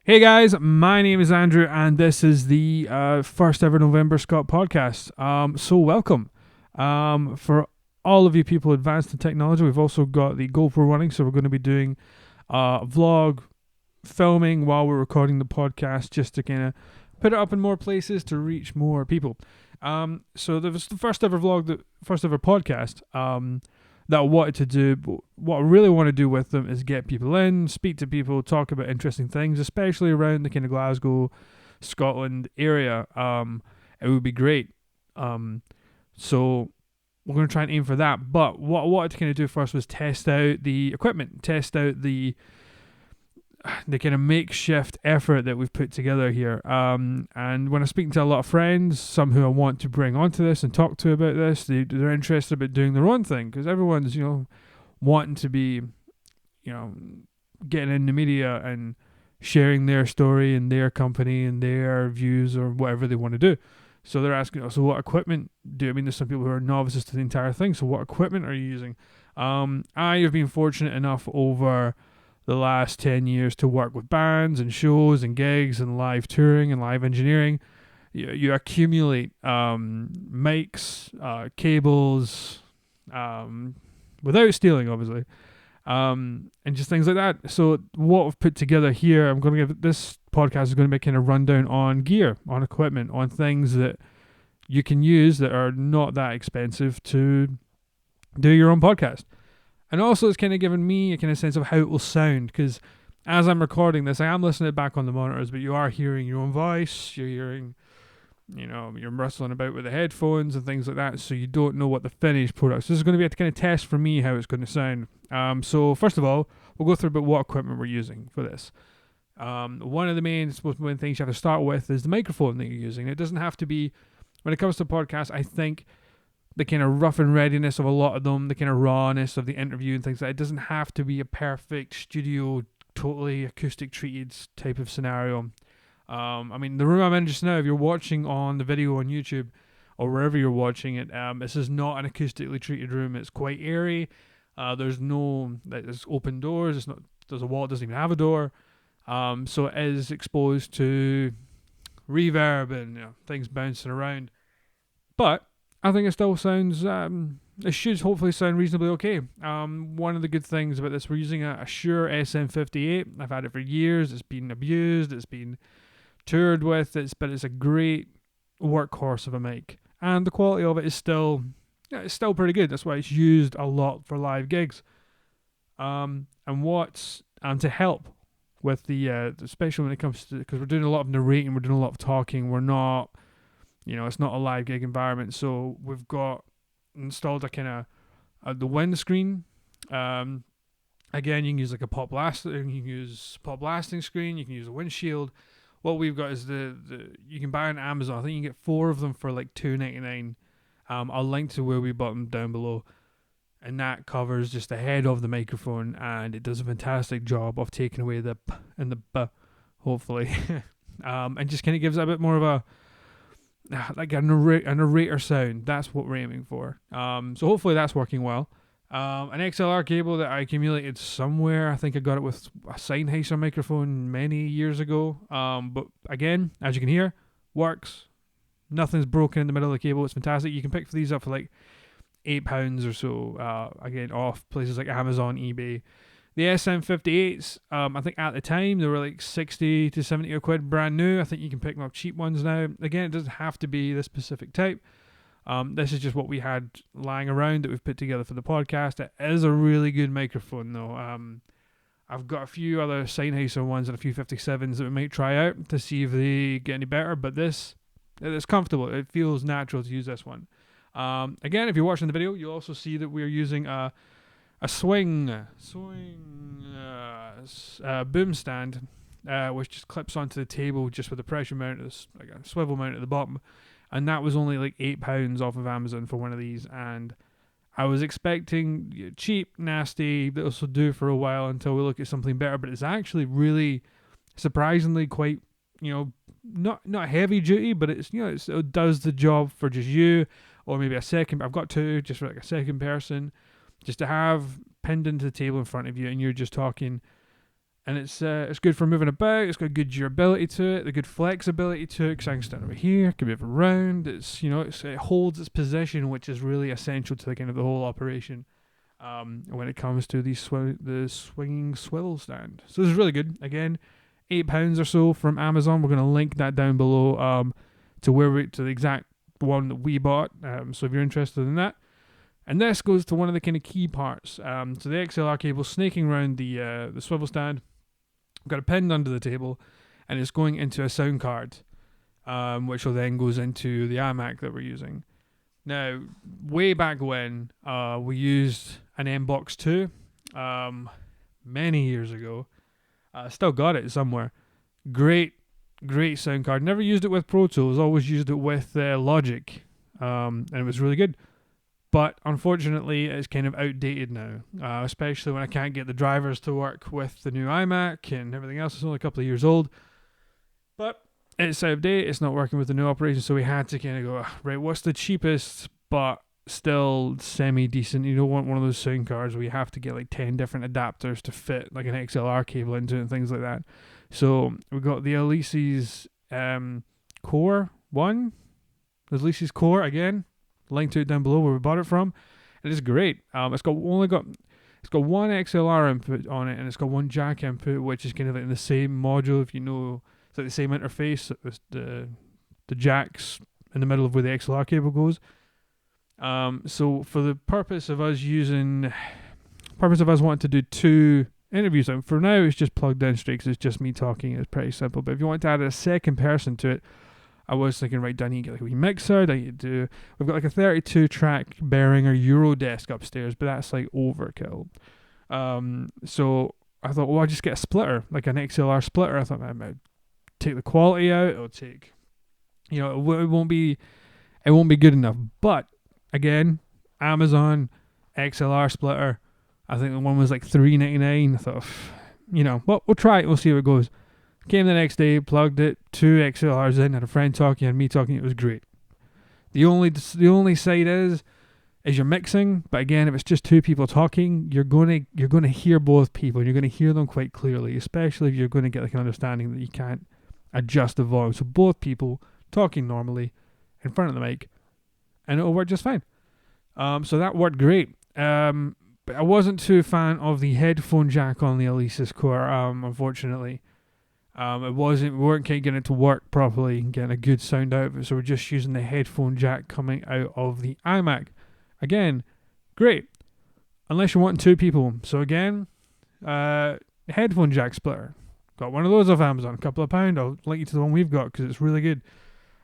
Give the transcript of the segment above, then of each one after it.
Hey guys, my name is Andrew, and this is the first ever November Scott podcast. So welcome. For all of you people advanced in technology, we've also got the GoPro running, so we're going to be doing vlog filming while we're recording the podcast, just to kind of put it up in more places to reach more people. So there was the first ever vlog, the first ever podcast. That I wanted to do, but what I really want to do with them is get people in, speak to people, talk about interesting things, especially around the kind of Glasgow, Scotland area. It would be great. So we're going to try and aim for that. But what I wanted to kind of do first was test out the equipment, test out the kind of makeshift effort that we've put together here. And when I'm speaking to a lot of friends, some who I want to bring onto this and talk to about this, they're interested about doing their own thing, because everyone's, wanting to be, getting in the media and sharing their story and their company and their views or whatever they want to do. So they're asking, so what equipment do you, there's some people who are novices to the entire thing, so what equipment are you using? I have been fortunate enough over the last 10 years to work with bands and shows and gigs and live touring and live engineering. You accumulate mics, cables, without stealing, obviously, and just things like that. So what I've put together here, I'm going to give this podcast is going to be kind of rundown on gear, on equipment, on things that you can use that are not that expensive to do your own podcast. And also it's kind of given me a kind of sense of how it will sound, because as I'm recording this, I am listening back on the monitors, but you are hearing your own voice, you're hearing, you're rustling about with the headphones and things like that, so you don't know what the finished product is. So this is going to be a kind of test for me how it's going to sound. So first of all, we'll go through about what equipment we're using for this. One of the main things you have to start with is the microphone that you're using. It doesn't have to be, when it comes to podcasts, I think the kind of rough and readiness of a lot of them, the kind of rawness of the interview and things like that. It doesn't have to be a perfect studio, totally acoustic treated type of scenario. The room I'm in just now, if you're watching on the video on YouTube or wherever you're watching it, this is not an acoustically treated room. It's quite airy. There's open doors. There's a wall that doesn't even have a door. So it is exposed to reverb and things bouncing around. But I think it still sounds, it should hopefully sound reasonably okay. One of the good things about this, we're using a SHURE SM58. I've had it for years. It's been abused. It's been toured with. But it's a great workhorse of a mic. And the quality of it is still pretty good. That's why it's used a lot for live gigs. And to help with the especially when it comes to, because we're doing a lot of narrating, we're doing a lot of talking, we're not, it's not a live gig environment, so we've got installed a kind of the windscreen. Again, you can use like a pop blasting screen, you can use a windshield. What we've got is you can buy on Amazon. I think you can get 4 of them for like $2.99. I'll link to where we bought them down below, and that covers just the head of the microphone, and it does a fantastic job of taking away the p and the b, hopefully, and just kind of gives it a bit more of a like a narrator sound. That's what we're aiming for. So hopefully that's working well. An XLR cable that I accumulated somewhere. I think I got it with a Sennheiser microphone many years ago. But again, as you can hear, works. Nothing's broken in the middle of the cable. It's fantastic. You can pick these up for like £8 or so. Again, off places like Amazon, eBay. The SM58s, I think at the time, they were like 60 to 70 quid brand new. I think you can pick them up cheap ones now. Again, it doesn't have to be this specific type. This is just what we had lying around that we've put together for the podcast. It is a really good microphone though. I've got a few other Sennheiser ones and a few 57s that we might try out to see if they get any better. But this, it's comfortable. It feels natural to use this one. Again, if you're watching the video, you'll also see that we're using a swing boom stand, which just clips onto the table just with a pressure mount, like a swivel mount at the bottom, and that was only like £8 off of Amazon for one of these. And I was expecting cheap, nasty, that this will do for a while until we look at something better, but it's actually really surprisingly quite, not heavy duty, but it's it does the job for just you, or maybe a second. I've got 2 just for like a second person, just to have pinned into the table in front of you, and you're just talking And it's good for moving about. It's got good durability to it, the good flexibility to it. Because I can stand over here, can move around. It holds its position, which is really essential to the kind of the whole operation. When it comes to the swinging swivel stand, so this is really good. Again, £8 or so from Amazon. We're going to link that down below to the exact one that we bought. So if you're interested in that. And this goes to one of the kind of key parts. So the XLR cable snaking around the swivel stand. We've got it pinned under the table, and it's going into a sound card, which will then goes into the iMac that we're using. Now, way back when, we used an M-Box 2, many years ago. Still got it somewhere. Great sound card. Never used it with Pro Tools. Always used it with Logic, and it was really good. But unfortunately, it's kind of outdated now, especially when I can't get the drivers to work with the new iMac and everything else. It's only a couple of years old. But it's out of date. It's not working with the new operation, so we had to kind of go, right, what's the cheapest but still semi-decent? You don't want one of those sound cards where you have to get like 10 different adapters to fit like an XLR cable into it and things like that. So we got the Alesis Core 1. There's Alesis Core again. Link to it down below where we bought it from. It is great. It's got one XLR input on it, and it's got one jack input, which is kind of like in the same module. If you know, it's like the same interface. The jacks in the middle of where the XLR cable goes. So for the purpose of us wanting to do 2 interviews, and for now it's just plugged in straight because it's just me talking. It's pretty simple. But if you want to add a second person to it, I was thinking, right, do I need to get like a wee mixer? We've got like a 32 track Behringer Eurodesk upstairs, but that's like overkill. So I thought, well, I'll just get a splitter, like an XLR splitter. I thought I might take the quality out. It'll take, it won't be good enough. But again, Amazon XLR splitter. I think the one was like $3.99. I thought, well, we'll try it. We'll see how it goes. Came the next day, plugged it, 2 XLRs in, had a friend talking and me talking. It was great. The only side is you're mixing, but again, if it's just 2 people talking, you're going to hear both people. You're going to hear them quite clearly, especially if you're going to get like an understanding that you can't adjust the volume. So both people talking normally in front of the mic, and it'll work just fine. So that worked great. But I wasn't too a fan of the headphone jack on the Alesis Core, unfortunately. We weren't getting it to work properly and getting a good sound out of it, so we're just using the headphone jack coming out of the iMac. Again, great, unless you're wanting 2 people. So again, headphone jack splitter. Got one of those off Amazon, a couple of £2. I'll link you to the one we've got because it's really good.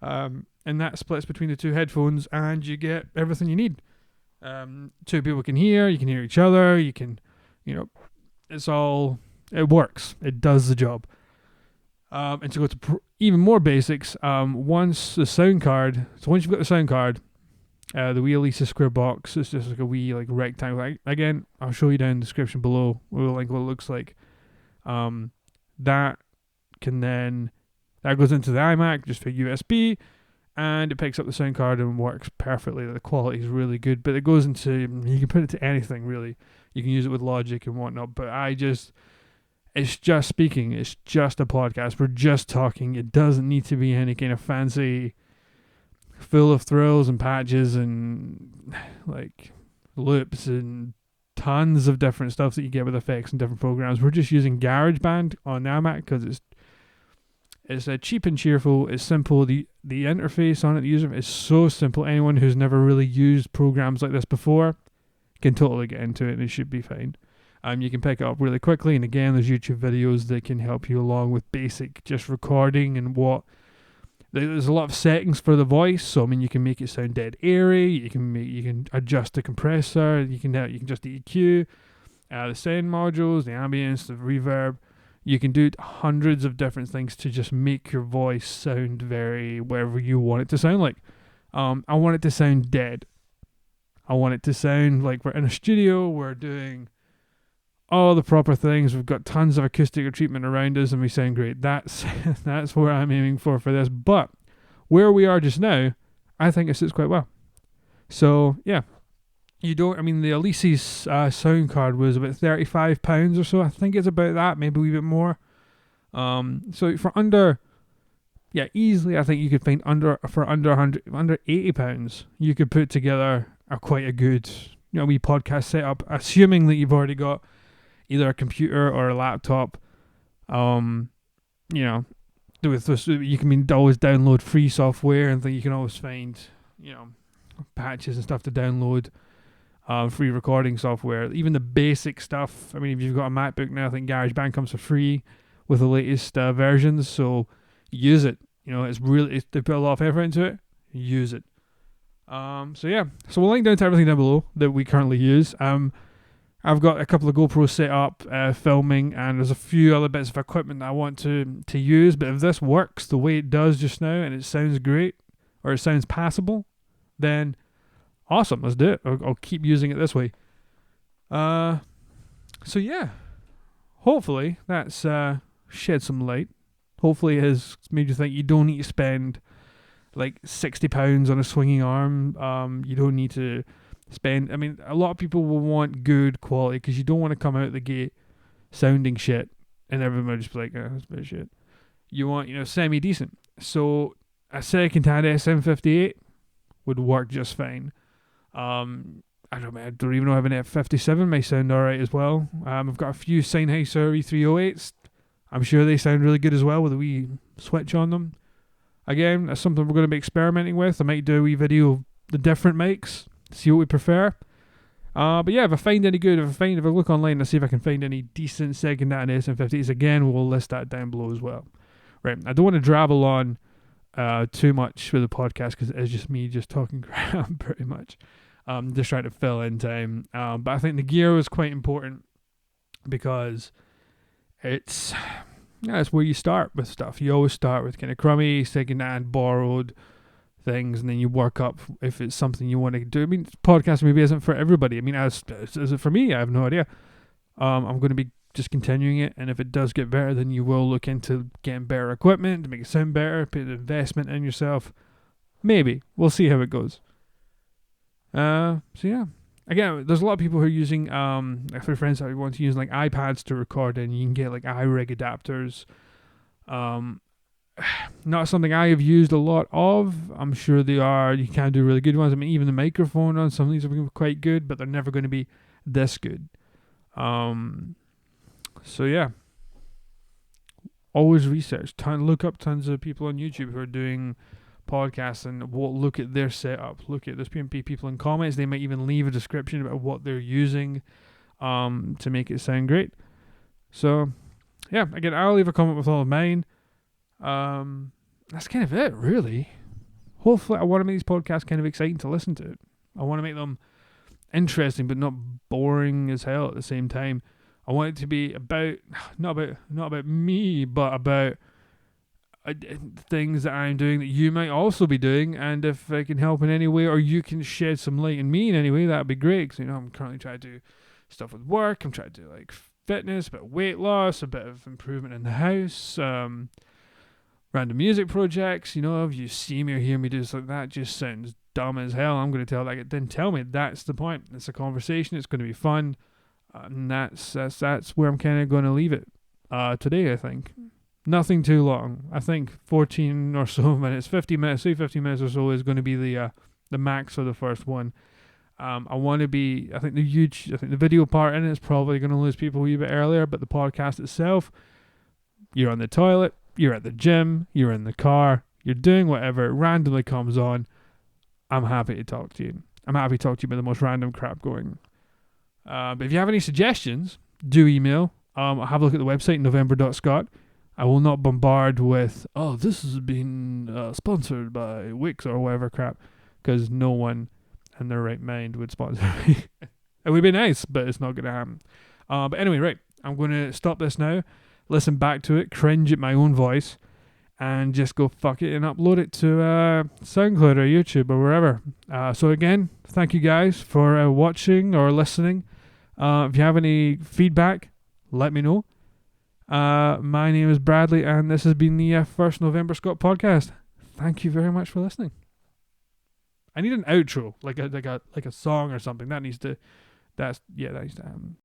And that splits between the 2 headphones, and you get everything you need. 2 people can hear, you can hear each other, you can, it works. It does the job. And to go to even more basics, once you've got the sound card, the wee Alesis square box is just like a wee like rectangle. Again, I'll show you down in the description below. We'll link what it looks like. That goes into the iMac just for USB, and it picks up the sound card and works perfectly. The quality is really good, but it goes into, you can put it to anything really. You can use it with Logic and whatnot, but it's just speaking. It's just a podcast. We're just talking. It doesn't need to be any kind of fancy, full of thrills and patches and like loops and tons of different stuff that you get with effects and different programs. We're just using GarageBand on the iMac because it's cheap and cheerful. It's simple. The interface on it, the user is so simple. Anyone who's never really used programs like this before can totally get into it, and it should be fine. You can pick it up really quickly, and again, there's YouTube videos that can help you along with basic just recording and there's a lot of settings for the voice. So you can make it sound dead airy. You can adjust the compressor. You can adjust the EQ, the sound modules, the ambience, the reverb. You can do hundreds of different things to just make your voice sound very wherever you want it to sound like. I want it to sound dead. I want it to sound like we're in a studio. We're doing all the proper things. We've got tons of acoustic treatment around us, and we sound great. That's where I'm aiming for this. But where we are just now, I think it sits quite well. So yeah, You don't. I mean, the Elise's sound card was about £35 or so. I think it's about that, maybe a wee bit more. So for under, yeah, easily, I think you could find under £80, you could put together a quite a good, wee podcast setup, assuming that you've already got either a computer or a laptop. You know, with this, you can always download free software, and you can always find, patches and stuff to download. Free recording software, even the basic stuff. I mean, if you've got a MacBook now, I think GarageBand comes for free with the latest versions, so use it. They put a lot of effort into it. Use it. So we'll link down to everything down below that we currently use. I've got a couple of GoPros set up, filming, and there's a few other bits of equipment that I want to use. But if this works the way it does just now, and it sounds great, or it sounds passable, then awesome, let's do it. I'll keep using it this way. So yeah, hopefully that's shed some light. Hopefully it has made you think you don't need to spend like £60 on a swinging arm. You don't need to spend. I mean, a lot of people will want good quality because you don't want to come out the gate sounding shit and everyone will just be like, oh, that's a bit of shit. You want, semi decent. So a second-hand SM58 would work just fine. I don't even know if an F57 may sound alright as well. I've got a few Sennheiser E308s. I'm sure they sound really good as well with a wee switch on them. Again, that's something we're going to be experimenting with. I might do a wee video of the different mics, see what we prefer. But yeah, if I find any good, if I look online and see if I can find any decent second-hand SM50s, again, we'll list that down below as well. Right, I don't want to drabble on too much with the podcast because it's just me just talking crap pretty much. Just trying to fill in time. But I think the gear is quite important because it's where you start with stuff. You always start with kind of crummy, second-hand, borrowed things, and then you work up if it's something you want to do. I mean, podcast maybe isn't for everybody. I mean, as is it for me? I have no idea. I'm going to be just continuing it, and if it does get better, then you will look into getting better equipment to make it sound better, put an investment in yourself. Maybe. We'll see how it goes. So yeah. Again, there's a lot of people who are using, for friends that want to use like iPads to record, and you can get like iRig adapters. Not something I have used a lot of. I'm sure they are. You can do really good ones. I mean, even the microphone on some of these are quite good, but they're never going to be this good. So yeah. Always research. Look up tons of people on YouTube who are doing podcasts and look at their setup. There's people in comments. They might even leave a description about what they're using to make it sound great. So yeah, again, I'll leave a comment with all of mine. That's kind of it, really. Hopefully I want to make these podcasts kind of exciting to listen to. I want to make them interesting but not boring as hell at the same time. I want it to be not about me, but about things that I'm doing that you might also be doing, and if I can help in any way, or you can shed some light in me in any way, that'd be great. Because I'm currently trying to do stuff with work. I'm trying to do like fitness, a bit of weight loss, a bit of improvement in the house, random music projects. If you see me or hear me do something that just sounds dumb as hell, I'm going to tell that. Then tell me. That's the point. It's a conversation. It's going to be fun, and that's where I'm kind of going to leave it today. I think. Nothing too long. I think 14 or so minutes, 50 minutes, say 50 minutes or so is going to be the max for the first one. I think the video part in it is probably going to lose people a wee bit earlier, but the podcast itself, you're on the toilet, you're at the gym, you're in the car, you're doing whatever, it randomly comes on. I'm happy to talk to you. I'm happy to talk to you about the most random crap going. But if you have any suggestions, do email. Have a look at the website, november.scott. I will not bombard with, this has been sponsored by Wix or whatever crap, because no one in their right mind would sponsor me. It would be nice, but it's not going to happen. But anyway, right, I'm going to stop this now, listen back to it, cringe at my own voice, and just go fuck it and upload it to SoundCloud or YouTube or wherever. So again, thank you guys for watching or listening. If you have any feedback, let me know. My name is Bradley, and this has been the First November Scott podcast. Thank you very much for listening. I need an outro, like a song or something. That needs to happen.